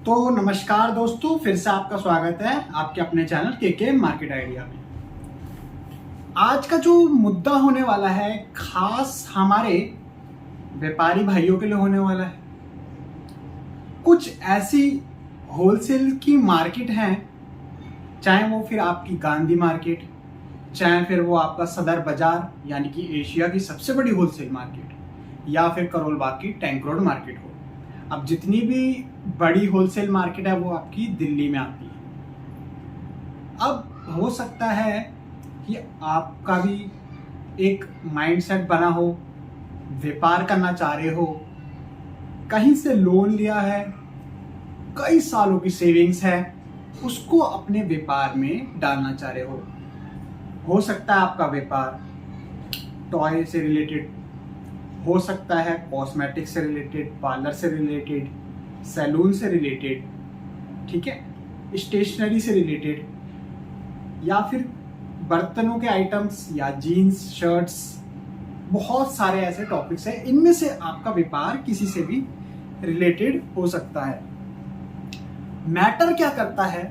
तो नमस्कार दोस्तों, फिर से आपका स्वागत है आपके अपने चैनल के मार्केट आइडिया में। आज का जो मुद्दा होने वाला है खास हमारे व्यापारी भाइयों के लिए होने वाला है। कुछ ऐसी होलसेल की मार्केट है, चाहे वो फिर आपकी गांधी मार्केट, चाहे फिर वो आपका सदर बाजार यानी कि एशिया की सबसे बड़ी होलसेल मार्केट, या फिर करोल बाग की टैंक रोड मार्केट हो। अब जितनी भी बड़ी होलसेल मार्केट है वो आपकी दिल्ली में आती है। अब हो सकता है कि आपका भी एक माइंडसेट बना हो, व्यापार करना चाह रहे हो, कहीं से लोन लिया है, कई सालों की सेविंग्स है, उसको अपने व्यापार में डालना चाह रहे हो सकता है आपका व्यापार टॉय से रिलेटेड, हो सकता है कॉस्मेटिक से रिलेटेड, पार्लर से रिलेटेड, सैलून से रिलेटेड, ठीक है, स्टेशनरी से रिलेटेड, या फिर बर्तनों के आइटम्स या जीन्स, शर्ट्स, बहुत सारे ऐसे टॉपिक्स हैं। इनमें से आपका व्यापार किसी से भी रिलेटेड हो सकता है। मैटर क्या करता है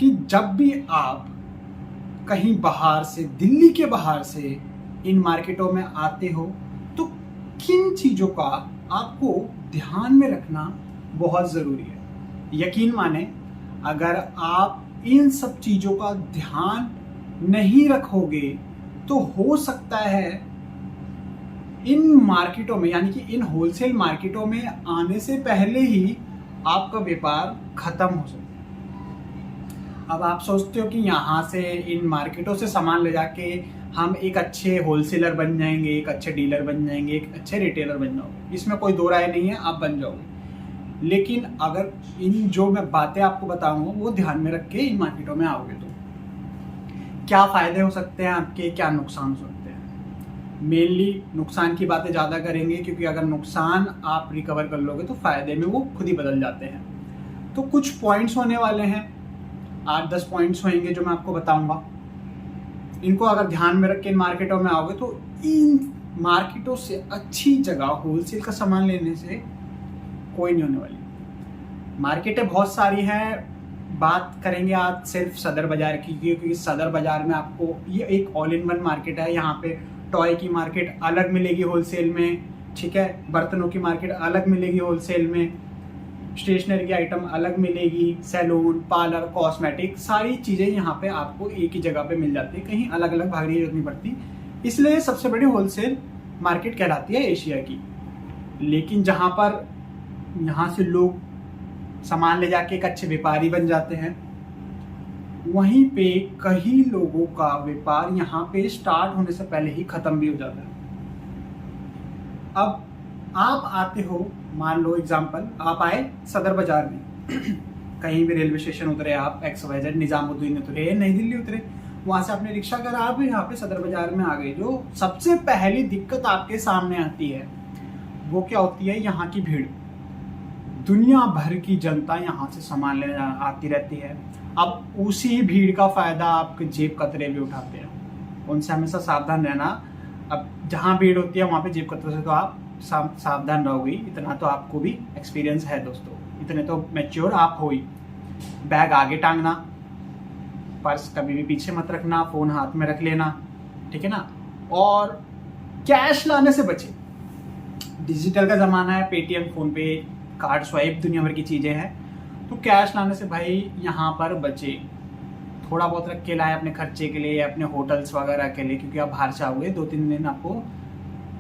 कि जब भी आप कहीं बाहर से, दिल्ली के बाहर से इन मार्केटों में आते हो तो किन चीजों का आपको ध्यान में रखना बहुत जरूरी है। यकीन माने, अगर आप इन सब चीजों का ध्यान नहीं रखोगे तो हो सकता है इन मार्केटों में, यानी कि इन होलसेल मार्केटों में आने से पहले ही आपका व्यापार खत्म हो सकता है। अब आप सोचते हो कि यहाँ से, इन मार्केटों से सामान ले जाके हम एक अच्छे होलसेलर बन जाएंगे, एक अच्छे डीलर बन जाएंगे, एक अच्छे रिटेलर बन जाओगे, इसमें कोई दो राय नहीं है, आप बन जाओगे। लेकिन अगर इन जो मैं बातें आपको बताऊंगा वो ध्यान में रख के इन मार्केटों में आओगे तो क्या फायदे हो सकते हैं आपके, क्या नुकसान हो सकते हैं। मेनली नुकसान की बातें ज़्यादा करेंगे, क्योंकि अगर नुकसान आप रिकवर कर लोगे तो फायदे में वो खुद ही बदल जाते हैं। तो कुछ पॉइंट्स होने वाले हैं, 8-10 पॉइंट्स होंगे जो मैं आपको बताऊंगा। इनको अगर ध्यान में रख के इन मार्केटों में आओगे तो इन मार्केटों से अच्छी जगह होलसेल का सामान लेने से कोई नहीं होने वाली। मार्केटें बहुत सारी हैं, बात करेंगे आज सिर्फ सदर बाजार की, क्योंकि सदर बाजार में आपको ये एक ऑल इन वन मार्केट है। यहाँ पे टॉय की मार्केट अलग मिलेगी होलसेल में, ठीक है, बर्तनों की मार्केट अलग मिलेगी होलसेल में, स्टेशनरी की आइटम अलग मिलेगी, सैलून, पार्लर, कॉस्मेटिक, सारी चीज़ें यहाँ पे आपको एक ही जगह पे मिल जाती है, कहीं अलग अलग भागने की जरूरत नहीं पड़ती। इसलिए सबसे बड़ी होलसेल मार्केट कहलाती है एशिया की। लेकिन जहाँ पर यहाँ से लोग सामान ले जाके एक अच्छे व्यापारी बन जाते हैं, वहीं पे कई लोगों का व्यापार यहाँ पे स्टार्ट होने से पहले ही खत्म भी हो जाता है। अब आप आते हो, मान लो एग्जाम्पल, आप आए सदर बाजार में कहीं भी रेलवे स्टेशन उतरे, आप XYZ निजामुद्दीन उतरे, नई दिल्ली उतरे, वहां से आपने रिक्शा करा, आप यहाँ पे सदर बाजार में आ गए। जो सबसे पहली दिक्कत आपके सामने आती है वो क्या होती है? यहाँ की भीड़। दुनिया भर की जनता यहाँ से सामान लेने आती रहती है। अब उसी भीड़ का फायदा आपके जेब कतरे भी उठाते हैं, उनसे हमेशा सावधान रहना। अब जहाँ भीड़ होती है वहाँ पे जेब कतरे से तो आप सावधान रहोगे, इतना तो आपको भी एक्सपीरियंस है दोस्तों, इतने तो मैच्योर आप हो ही। बैग आगे टांगना, पर्स कभी भी पीछे मत रखना, फोन हाथ में रख लेना, ठीक है ना। और कैश लाने से बचे, डिजिटल का जमाना है, पेटीएम, फोन पे, कार्ड स्वाइप, दुनिया भर की चीजें हैं, तो कैश लाने से भाई यहाँ पर बचे। थोड़ा बहुत रख के लाए अपने खर्चे के लिए, अपने होटल्स वगैरह के लिए, क्योंकि आप बाहर से आओगे 2-3 दिन आपको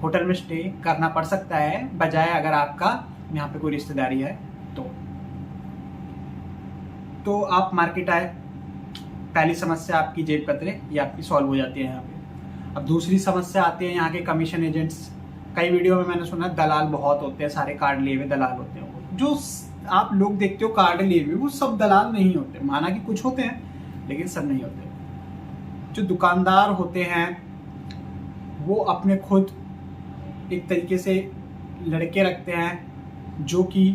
होटल में स्टे करना पड़ सकता है, बजाय अगर आपका यहाँ पे कोई रिश्तेदारी है तो आप मार्केट आए, पहली समस्या आपकी जेब कतरे ये आपकी सॉल्व हो जाती है यहाँ पे। अब दूसरी समस्या आती है यहाँ के कमीशन एजेंट्स। कई वीडियो में मैंने सुना दलाल बहुत होते हैं, सारे कार्ड लिए हुए दलाल होते हैं। जो आप लोग देखते हो कार्ड लिए हुए, वो सब दलाल नहीं होते, माना कि कुछ होते हैं लेकिन सब नहीं होते। जो दुकानदार होते हैं वो अपने खुद एक तरीके से लड़के रखते हैं जो कि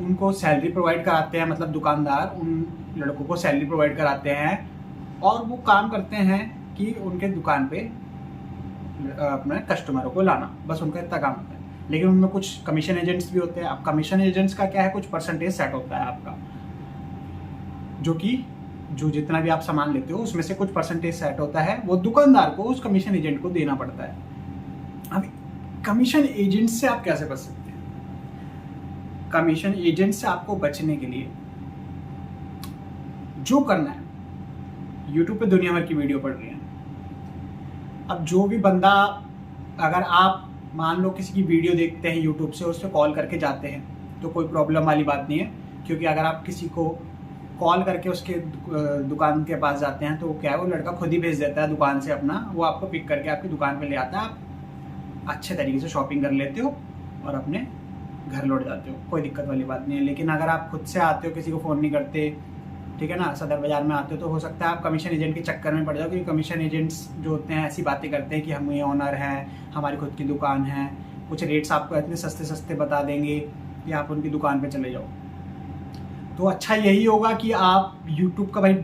उनको सैलरी प्रोवाइड कराते हैं, मतलब दुकानदार उन लड़कों को सैलरी प्रोवाइड कराते हैं और वो काम करते हैं कि उनके दुकान पे अपने कस्टमरों को लाना, बस उनका इतना काम होता है। लेकिन उनमें कुछ कमीशन एजेंट्स भी होते हैं। अब कमीशन एजेंट्स का क्या है, कुछ परसेंटेज सेट होता है आपका, जो कि जो जितना भी आप सामान लेते हो उसमें से कुछ परसेंटेज सेट होता है, वो दुकानदार को उस कमीशन एजेंट को देना पड़ता है। अब कमीशन एजेंट से आप कैसे बच सकते हैं? कमीशन एजेंट से आपको बचने के लिए जो करना है, यूट्यूब पे दुनिया भर की वीडियो पड़ रही है। अब जो भी बंदा, अगर आप मान लो किसी की वीडियो देखते हैं यूट्यूब से, उस पर कॉल करके जाते हैं तो कोई प्रॉब्लम वाली बात नहीं है, क्योंकि अगर आप किसी को कॉल करके उसके दुकान के पास जाते हैं तो क्या है, वो लड़का खुद ही भेज देता है दुकान से अपना, वो आपको पिक करके आपकी दुकान पे ले आता है, आप अच्छे तरीके से शॉपिंग कर लेते हो और अपने घर लौट जाते हो, कोई दिक्कत वाली बात नहीं है। लेकिन अगर आप खुद से आते हो, किसी को फ़ोन नहीं करते, ठीक है ना, सदर बाजार में आते हो, तो हो सकता है आप कमीशन एजेंट के चक्कर में पड़ जाओ, क्योंकि कमीशन एजेंट्स जो होते हैं ऐसी बातें करते हैं कि हम ये ऑनर हैं, हमारी खुद की दुकान है, कुछ रेट्स आपको इतने सस्ते सस्ते बता देंगे कि आप उनकी दुकान पे चले जाओ। तो अच्छा यही होगा कि आप यूट्यूब का, भाई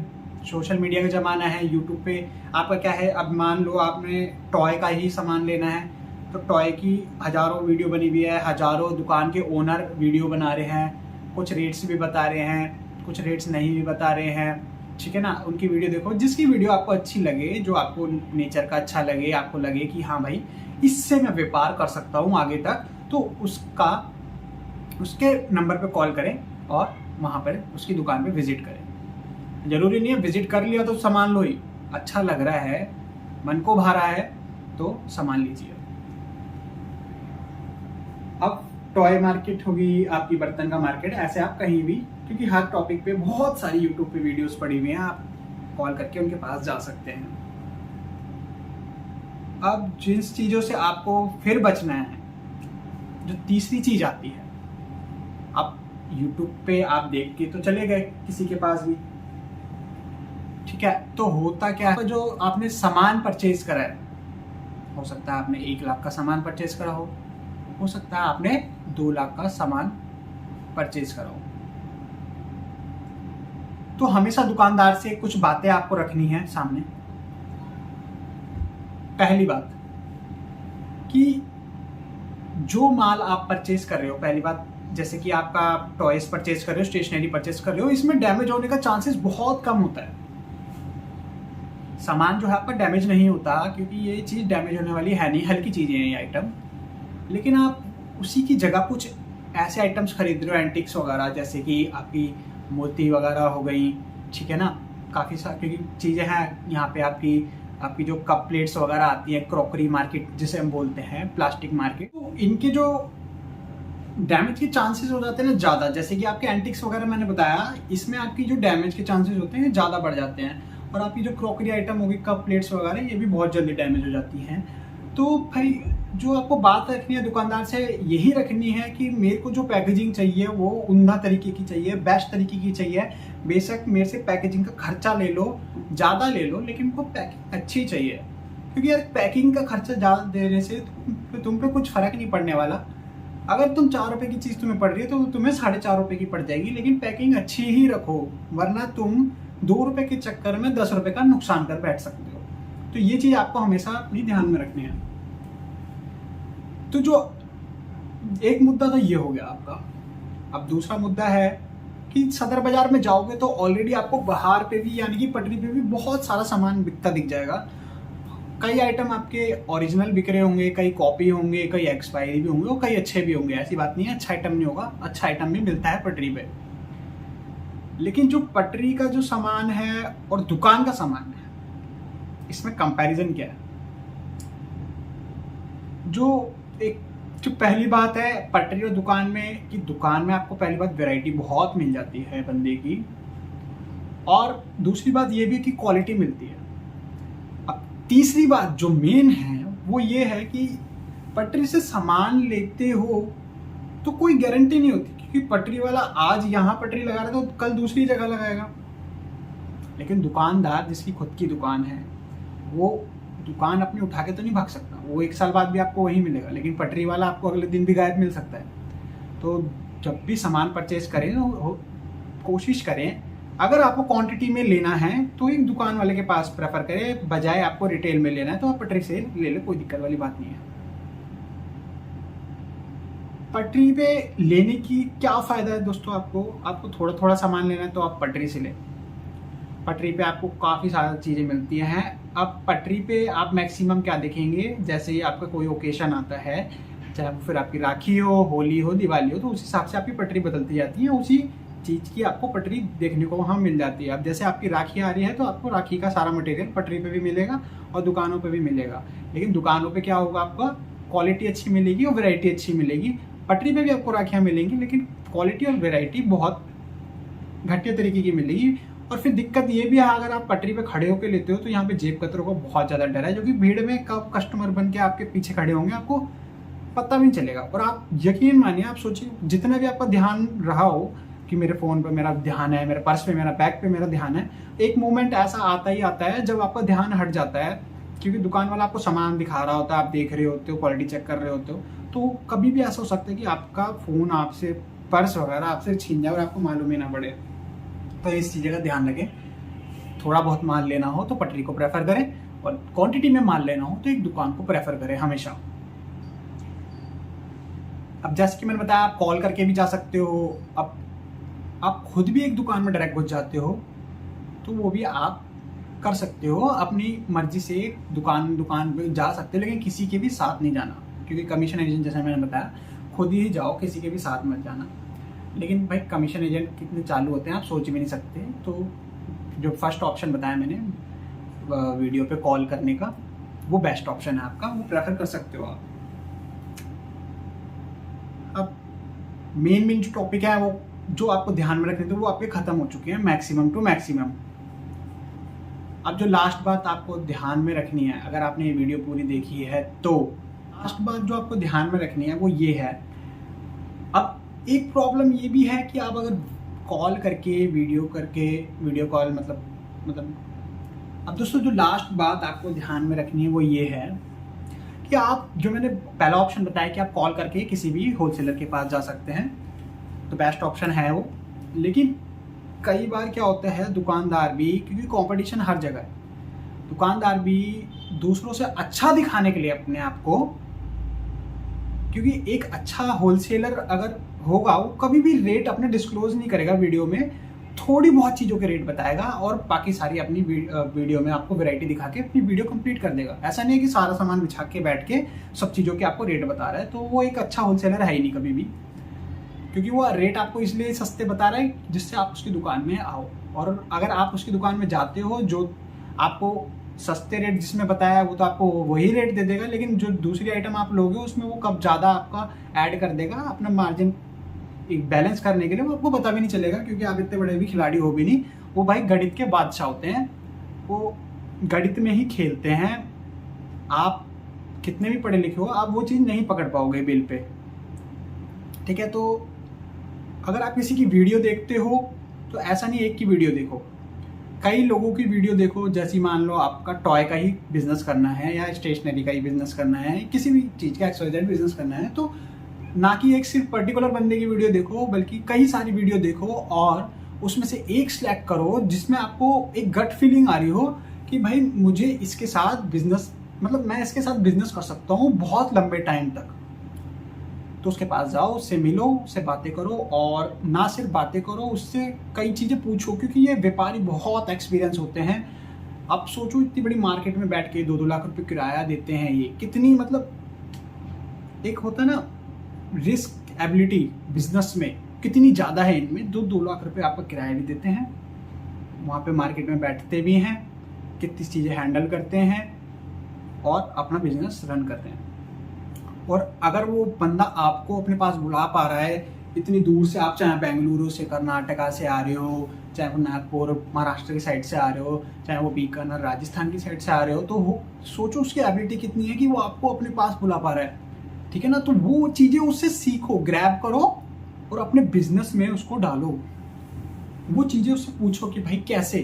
सोशल मीडिया का ज़माना है, यूट्यूब पे आपका क्या है, अब मान लो आपने टॉय का ही सामान लेना है तो टॉय की हज़ारों वीडियो बनी हुई है, हज़ारों दुकान के ओनर वीडियो बना रहे हैं, कुछ रेट्स भी बता रहे हैं, कुछ रेट्स नहीं भी बता रहे हैं, ठीक है ना। उनकी वीडियो देखो, जिसकी वीडियो आपको अच्छी लगे, जो आपको नेचर का अच्छा लगे, आपको लगे कि हाँ भाई इससे मैं व्यापार कर सकता हूँ आगे तक, तो उसके नंबर पे कॉल करें और वहाँ पर उसकी दुकान पे विजिट करें। ज़रूरी नहीं है विजिट कर लिया तो सामान लो ही, अच्छा लग रहा है, मन को भा रहा है तो सामान लीजिए। अब टॉय मार्केट होगी, आपकी बर्तन का मार्केट, ऐसे आप कहीं भी, क्योंकि हर टॉपिक पे बहुत सारी यूट्यूब पे वीडियोस पड़ी हुई हैं, आप कॉल करके उनके पास जा सकते हैं। अब जिन चीज़ों से आपको फिर बचना है, जो तीसरी चीज़ आती है, आप यूट्यूब पे आप देख के तो चले गए किसी के पास भी, ठीक है, तो होता क्या है, जो आपने सामान परचेज करा है, हो सकता है आपने 1 लाख का सामान परचेज करा हो सकता है आपने 2 लाख का सामान परचेज करा हो। तो हमेशा दुकानदार से कुछ बातें आपको रखनी है सामने। पहली बात कि जो माल आप परचेज कर रहे हो, पहली बात जैसे कि आपका टॉयज परचेज कर रहे हो, स्टेशनरी परचेज कर रहे हो, इसमें डैमेज होने का चांसेस बहुत कम होता है। सामान जो है आपका डैमेज नहीं होता, क्योंकि ये चीज़ डैमेज होने वाली है नहीं, हल्की चीज़ें हैं ये आइटम। लेकिन आप उसी की जगह कुछ ऐसे आइटम्स खरीद रहे हो, एंटिक्स वगैरह, जैसे कि आपकी मोती वगैरह हो गई, ठीक है ना, काफ़ी सारी क्योंकि चीज़ें हैं यहाँ पे, आपकी जो कप प्लेट्स वगैरह आती है, क्रॉकरी मार्केट जिसे हम बोलते हैं, प्लास्टिक मार्केट, तो इनके जो डैमेज के चांसेस हो जाते हैं ना ज़्यादा। जैसे कि आपके एंटिक्स वगैरह मैंने बताया, इसमें आपकी जो डैमेज के चांसेस होते हैं ज़्यादा बढ़ जाते हैं, और आपकी जो क्रॉकरी आइटम होगी, कप प्लेट्स वगैरह, ये भी बहुत जल्दी डैमेज हो जाती हैं। तो भाई जो आपको बात रखनी है दुकानदार से, यही रखनी है कि मेरे को जो पैकेजिंग चाहिए वो उम्दा तरीके की चाहिए, बेस्ट तरीके की चाहिए। बेशक मेरे से पैकेजिंग का खर्चा ले लो, ज़्यादा ले लो, लेकिन वो पैकिंग अच्छी चाहिए, क्योंकि यार पैकिंग का खर्चा ज़्यादा देने से तुम पे कुछ फ़र्क नहीं पड़ने वाला। अगर तुम 4 रुपये की चीज़ तुम्हें पड़ रही है तो तुम्हें 4.5 रुपये की पड़ जाएगी, लेकिन पैकिंग अच्छी ही रखो, वरना तुम 2 रुपये के चक्कर में 10 रुपये का नुकसान कर बैठ सकते हो। तो ये चीज़ आपको हमेशा अपनी ध्यान में रखनी है। तो जो एक मुद्दा तो ये हो गया आपका। अब दूसरा मुद्दा है कि सदर बाजार में जाओगे तो ऑलरेडी आपको बाहर पे भी, यानी कि पटरी पे भी बहुत सारा सामान बिकता दिख जाएगा। कई आइटम आपके ओरिजिनल बिक रहे होंगे, कई कॉपी होंगे, कई एक्सपायरी भी होंगे, और कई अच्छे भी होंगे। ऐसी बात नहीं है अच्छा आइटम नहीं होगा, अच्छा आइटम भी मिलता है पटरी पे। लेकिन जो पटरी का जो सामान है और दुकान का सामान है, इसमें कंपैरिजन क्या है? जो पहली बात है पटरी और दुकान में, कि दुकान में आपको पहली बात वैरायटी बहुत मिल जाती है बंदे की, और दूसरी बात ये भी कि क्वालिटी मिलती है। अब तीसरी बात जो मेन है वो ये है कि पटरी से सामान लेते हो तो कोई गारंटी नहीं होती, क्योंकि पटरी वाला आज यहाँ पटरी लगा रहा है तो कल दूसरी जगह लगाएगा। लेकिन दुकानदार जिसकी खुद की दुकान है, वो दुकान अपनी उठा के तो नहीं भाग सकता, वो 1 साल बाद भी आपको वही मिलेगा। लेकिन पटरी वाला आपको अगले दिन भी गायब मिल सकता है। तो जब भी सामान परचेज करें तो कोशिश करें, अगर आपको क्वांटिटी में लेना है तो एक दुकान वाले के पास प्रेफर करें, बजाय आपको रिटेल में लेना है तो आप पटरी से ले ले, कोई दिक्कत वाली बात नहीं है। पटरी पे लेने की क्या फ़ायदा है दोस्तों? आपको थोड़ा थोड़ा सामान लेना है तो आप पटरी से लें। पटरी पे आपको काफ़ी सारी चीज़ें मिलती हैं। अब पटरी पे आप मैक्सिमम क्या देखेंगे, जैसे ही आपका कोई ओकेशन आता है, चाहे फिर आपकी राखी हो, होली हो, दिवाली हो, तो उस हिसाब से आपकी पटरी बदलती जाती है। उसी चीज़ की आपको पटरी देखने को वहाँ मिल जाती है। अब जैसे आपकी राखी आ रही है तो आपको राखी का सारा मटेरियल पटरी पे भी मिलेगा और दुकानों पे भी मिलेगा। लेकिन दुकानों पे क्या होगा, आपका क्वालिटी अच्छी मिलेगी और वैरायटी अच्छी मिलेगी। पटरी पे भी आपको राखियाँ मिलेंगी लेकिन क्वालिटी और वैरायटी बहुत घटिया तरीके की मिलेगी। और फिर दिक्कत ये भी है, अगर आप पटरी पे खड़े होकर लेते हो तो यहाँ पे जेब कतरों का बहुत ज़्यादा डर है, जो कि भीड़ में कब कस्टमर बन के आपके पीछे खड़े होंगे आपको पता भी नहीं चलेगा। और आप यकीन मानिए, आप सोचिए जितना भी आपका ध्यान रहा हो कि मेरे फ़ोन पे मेरा ध्यान है, मेरे पर्स पे, मेरा बैग पे मेरा ध्यान है, एक मोमेंट ऐसा आता ही आता है जब आपका ध्यान हट जाता है, क्योंकि दुकान वाला आपको सामान दिखा रहा होता है, आप देख रहे होते हो, क्वालिटी चेक कर रहे होते हो। तो कभी भी ऐसा हो सकता है कि आपका फ़ोन आपसे, पर्स वगैरह आपसे छीन जाए और आपको मालूम ही ना पड़े। तो इस चीज़ का ध्यान रखें। थोड़ा बहुत माल लेना हो तो पटरी को प्रेफर करें, और क्वांटिटी में माल लेना हो तो एक दुकान को प्रेफर करें हमेशा। अब जैसे कि मैंने बताया, आप कॉल करके भी जा सकते हो। अब आप खुद भी एक दुकान में डायरेक्ट घुस जाते हो तो वो भी आप कर सकते हो। अपनी मर्जी से दुकान पे जा सकते हो, लेकिन किसी के भी साथ नहीं जाना, क्योंकि कमीशन एजेंट, जैसे मैंने बताया, खुद ही जाओ, किसी के भी साथ मत जाना। लेकिन भाई कमीशन एजेंट कितने चालू होते हैं आप सोच भी नहीं सकते। तो जो फर्स्ट ऑप्शन बताया मैंने वीडियो पे कॉल करने का, वो बेस्ट ऑप्शन है आपका, वो प्रेफर कर सकते हो आप। अब मेन जो टॉपिक है, वो जो आपको ध्यान में रखने थे वो आपके खत्म हो चुके हैं मैक्सिमम टू मैक्सिमम। अब जो लास्ट बात आपको ध्यान में रखनी है, अगर आपने ये वीडियो पूरी देखी है तो लास्ट बात जो आपको ध्यान में रखनी है वो ये है। अब एक प्रॉब्लम ये भी है कि आप अगर कॉल करके, वीडियो कॉल मतलब अब दोस्तों जो लास्ट बात आपको ध्यान में रखनी है वो ये है कि आप, जो मैंने पहला ऑप्शन बताया कि आप कॉल करके किसी भी होलसेलर के पास जा सकते हैं, तो बेस्ट ऑप्शन है वो। लेकिन कई बार क्या होता है, दुकानदार भी, क्योंकि कंपटीशन हर जगह है, दुकानदार भी दूसरों से अच्छा दिखाने के लिए अपने आप को, क्योंकि एक अच्छा होलसेलर अगर होगा वो कभी भी रेट अपने डिस्क्लोज नहीं करेगा वीडियो में, थोड़ी बहुत चीज़ों के रेट बताएगा और बाकी सारी अपनी वीडियो में आपको वैरायटी दिखा के अपनी वीडियो कंप्लीट कर देगा। ऐसा नहीं है कि सारा सामान बिछा के बैठ के सब चीज़ों के आपको रेट बता रहा है, तो वो एक अच्छा होलसेलर है ही नहीं कभी भी, क्योंकि वो रेट आपको इसलिए सस्ते बता रहा है जिससे आप उसकी दुकान में आओ। और अगर आप उसकी दुकान में जाते हो, जो आपको सस्ते रेट जिसमें बताया वो तो आपको वही रेट दे देगा, लेकिन जो दूसरी आइटम आप लोगे उसमें वो कब ज़्यादा आपका ऐड कर देगा अपना मार्जिन एक बैलेंस करने के लिए, वो आपको पता भी नहीं चलेगा, क्योंकि आप इतने बड़े भी खिलाड़ी हो भी नहीं। वो भाई गणित के बादशाह होते हैं, वो गणित में ही खेलते हैं। आप कितने भी पढ़े लिखे हो, आप वो चीज़ नहीं पकड़ पाओगे बिल पे, ठीक है। तो अगर आप किसी की वीडियो देखते हो तो ऐसा नहीं एक की वीडियो देखो, कई लोगों की वीडियो देखो। जैसी मान लो आपका टॉय का ही बिजनेस करना है या स्टेशनरी का ही बिजनेस करना है, किसी भी चीज़ का XYZ बिजनेस करना है, तो ना कि एक सिर्फ पर्टिकुलर बंदे की वीडियो देखो, बल्कि कई सारी वीडियो देखो और उसमें से एक सिलेक्ट करो जिसमें आपको एक गट फीलिंग आ रही हो कि भाई मुझे इसके साथ बिजनेस, मतलब मैं इसके साथ बिजनेस कर सकता हूँ बहुत लंबे टाइम तक। तो उसके पास जाओ, उससे मिलो, उससे बातें करो, और ना सिर्फ बातें करो, उससे कई चीज़ें पूछो, क्योंकि ये व्यापारी बहुत एक्सपीरियंस होते हैं। आप सोचो इतनी बड़ी मार्केट में बैठ के 2-2 लाख रुपए किराया देते हैं, ये कितनी, मतलब एक होता है ना रिस्क एबिलिटी बिजनेस में कितनी ज़्यादा है इनमें। 2-2 लाख रुपए आपका किराया भी देते हैं, वहाँ पे मार्केट में बैठते भी हैं, कितनी चीज़ें हैंडल करते हैं और अपना बिजनेस रन करते हैं। और अगर वो बंदा आपको अपने पास बुला पा रहा है इतनी दूर से, आप चाहे बेंगलुरु से, कर्नाटका से आ रहे हो, चाहे वो नागपुर महाराष्ट्र की साइड से आ रहे हो, चाहे वो बीकानेर राजस्थान की साइड से आ रहे हो, तो वो सोचो उसकी एबिलिटी कितनी है कि वो आपको अपने पास बुला पा रहा है, ठीक है ना। तो वो चीज़ें उससे सीखो, ग्रैब करो और अपने बिजनेस में उसको डालो। वो चीज़ें उससे पूछो कि भाई कैसे।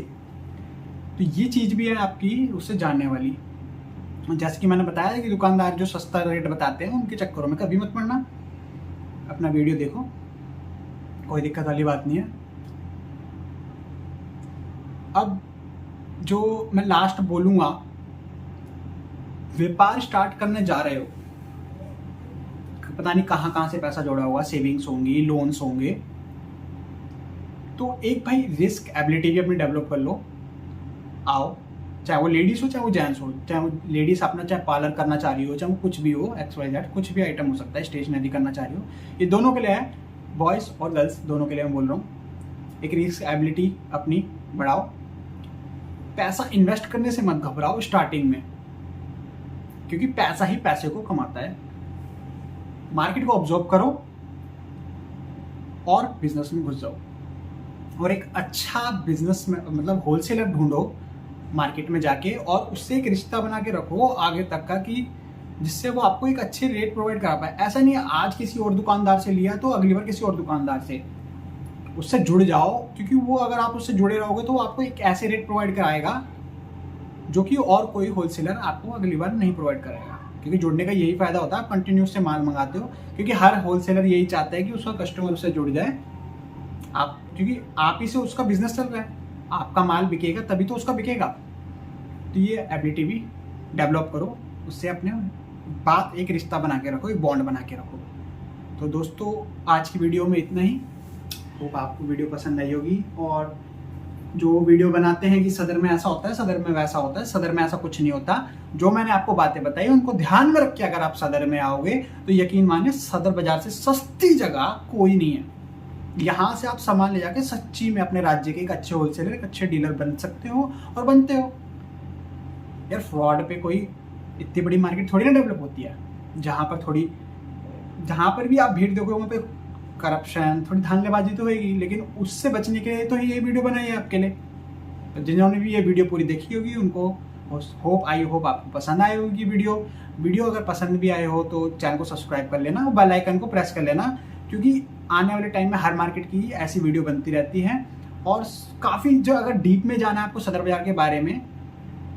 तो ये चीज़ भी है आपकी उससे जानने वाली। जैसे कि मैंने बताया कि दुकानदार जो सस्ता रेट बताते हैं उनके चक्करों में कभी मत पड़ना, अपना वीडियो देखो, कोई दिक्कत वाली बात नहीं है। अब जो मैं लास्ट बोलूँगा, व्यापार स्टार्ट करने जा रहे हो, पता नहीं कहाँ कहाँ से पैसा जोड़ा होगा, सेविंग्स होंगी, लोन्स होंगे। तो एक भाई रिस्क एबिलिटी भी अपनी डेवलप कर लो। आओ, चाहे वो लेडीज हो चाहे वो जेंट्स हो, चाहे वो लेडीज अपना चाहे पार्लर करना चाह रही हो, चाहे वो कुछ भी हो, XYZ कुछ भी आइटम हो सकता है, स्टेशनरी करना चाह रही हो, ये दोनों के लिए है, बॉयज़ और गर्ल्स दोनों के लिए मैं बोल रहा हूँ। एक रिस्क एबिलिटी अपनी बढ़ाओ, पैसा इन्वेस्ट करने से मत घबराओ स्टार्टिंग में, क्योंकि पैसा ही पैसे को कमाता है। मार्केट को ऑब्जर्व करो और बिजनेस में घुस जाओ, और एक अच्छा बिजनेस में मतलब होलसेलर ढूंढो मार्केट में जाके, और उससे एक रिश्ता बना के रखो आगे तक का, कि जिससे वो आपको एक अच्छे रेट प्रोवाइड करा पाए। ऐसा नहीं है आज किसी और दुकानदार से लिया तो अगली बार किसी और दुकानदार से, उससे जुड़ जाओ, क्योंकि वो अगर आप उससे जुड़े रहोगे तो वो आपको एक ऐसे रेट प्रोवाइड कराएगा जो कि और कोई होलसेलर आपको अगली बार नहीं प्रोवाइड कराएगा। क्योंकि जुड़ने का यही फायदा होता है, आप कंटिन्यूस से माल मंगाते हो, क्योंकि हर होलसेलर यही चाहता है कि उसका कस्टमर उससे जुड़ जाए, आप, क्योंकि आप ही से उसका बिजनेस चल रहा है, आपका माल बिकेगा तभी तो उसका बिकेगा। तो ये एबिलिटी भी डेवलप करो, उससे अपने बात एक रिश्ता बना के रखो, एक बॉन्ड बना के रखो। तो दोस्तों आज की वीडियो में इतना ही। होप आपको वीडियो पसंद आई होगी। और जो वीडियो बनाते हैं कि सदर में ऐसा होता है, सदर में वैसा होता है, सदर में ऐसा कुछ नहीं होता। जो मैंने आपको बातें बताई उनको ध्यान में रख के अगर आप सदर में आओगे तो यकीन मानिए सदर बाजार से सस्ती जगह कोई नहीं है। यहाँ से आप सामान ले जाके सच्ची में अपने राज्य के एक अच्छे होलसेलर, एक अच्छे डीलर बन सकते हो और बनते हो। यार फ्रॉड पे कोई इतनी बड़ी मार्केट थोड़ी ना डेवलप होती है, जहाँ पर भी आप भीड़ देखोगे वहाँ पे करप्शन, थोड़ी धांधलेबाजी तो होगी, लेकिन उससे बचने के लिए तो ये वीडियो बनाई है आपके लिए। तो जिन्होंने भी ये वीडियो पूरी देखी होगी उनको होप आपको पसंद आई होगी वीडियो अगर पसंद भी आए हो तो चैनल को सब्सक्राइब कर लेना और बेल आइकन को प्रेस कर लेना, क्योंकि आने वाले टाइम में हर मार्केट की ऐसी वीडियो बनती रहती है। और काफ़ी जो अगर डीप में जाना है आपको सदर बाजार के बारे में,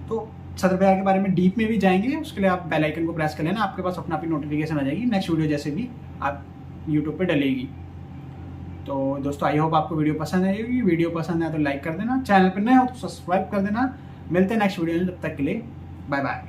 तो सदर बाजार के बारे में डीप में भी जाएंगे, उसके लिए आप बेल आइकन को प्रेस कर लेना, आपके पास अपना अपनी नोटिफिकेशन आ जाएगी नेक्स्ट वीडियो जैसे भी आप यूट्यूब पे डलेगी। तो दोस्तों आई होप आपको वीडियो पसंद आएगी। वीडियो पसंद आए तो लाइक कर देना, चैनल पर नए हो तो सब्सक्राइब कर देना। मिलते हैं नेक्स्ट वीडियो में, तब तक के लिए बाय बाय।